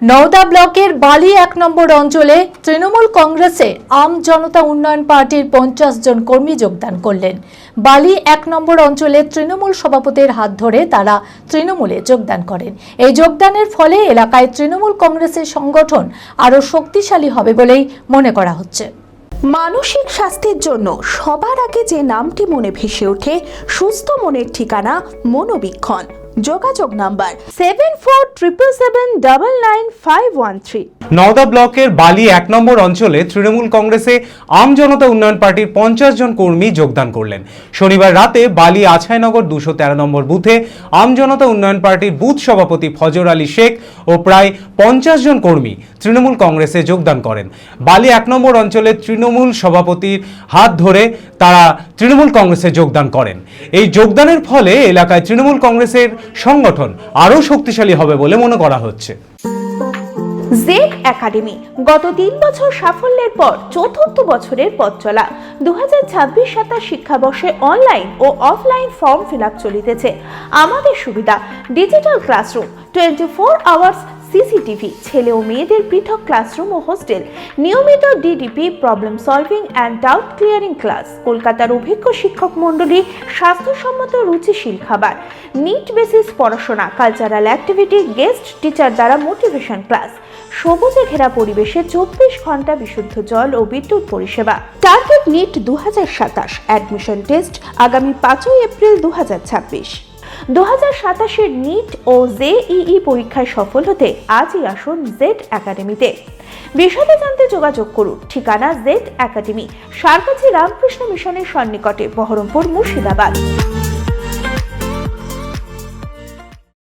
নওদা ব্লকের বালি ১ নম্বর অঞ্চলে তৃণমূল কংগ্রেসে আম জনতা উন্নয়ন পার্টির ৫০ জন কর্মী যোগদান করলেন। বালি ১ নম্বর অঞ্চলে তৃণমূল সভাপতির হাত ধরে তারা তৃণমূলে যোগদান করেন। এই যোগদানের ফলে এলাকায় তৃণমূল কংগ্রেসের সংগঠন আরও শক্তিশালী হবে বলেই মনে করা হচ্ছে। মানসিক স্বাস্থ্যের জন্য সবার আগে যে নামটি মনে ভেসে ওঠে, সুস্থ মনের ঠিকানা মনোবীক্ষণ। যোগাযোগ নাম্বার 7477799513। নওদা ব্লকের বালি ১ নম্বর অঞ্চলে তৃণমূল কংগ্রেসে আম জনতা উন্নয়ন পার্টির ৫০ জন কর্মী যোগদান করলেন। শনিবার রাতে বালি আছাইনগর ২১৩ নম্বর বুথে আম জনতা উন্নয়ন পার্টির বুথ সভাপতি ফজর আলী শেখ ও প্রায় ৫০ জন কর্মী তৃণমূল কংগ্রেসে যোগদান করেন। বালি ১ নম্বর অঞ্চলে তৃণমূল সভাপতির হাত ধরে তারা তৃণমূল কংগ্রেসে যোগদান করেন। এই যোগদানের ফলে এলাকায় তৃণমূল কংগ্রেসের সংগঠন আরও শক্তিশালী হবে বলে মনে করা হচ্ছে। জেড একাডেমি গত ৩ বছর সাফল্যের পর চতুর্থ বছরের পথ চলা। 2026-27 শিক্ষাবর্ষে অনলাইন ও অফলাইন ফর্ম ফিল আপ চলিতেছে। আমাদের সুবিধা ডিজিটাল ক্লাসরুম, 24 আওয়ার্স সিসিটিভি, ছেলে ও মেয়েদের পৃথক ক্লাসরুম ও হোস্টেল, নিয়মিত DDP, problem solving and doubt clearing class, কলকাতার অভিজ্ঞ শিক্ষক মণ্ডলী, স্বাস্থ্যসম্মত রুচিশীল খাবার, নিট বেসিস পড়াশোনা, কালচারাল অ্যাক্টিভিটি, গেস্ট টিচার দ্বারা মোটিভেশন ক্লাস, সবুজে ঘেরা পরিবেশে 24 ঘন্টা বিশুদ্ধ জল ও বিদ্যুৎ পরিষেবা। টার্গেট নিট 2027, অ্যাডমিশন টেস্ট আগামী 5 এপ্রিল 2026। 2027-এর নিট ও জেইই পরীক্ষায় সফল হতে আজই আসুন জেড একাডেমিতে। বিশদে জানতে যোগাযোগ করুন। ঠিকানা জেড একাডেমি, সারকাছি রামকৃষ্ণ মিশনের সন্নিকটে, বহরমপুর, মুর্শিদাবাদ।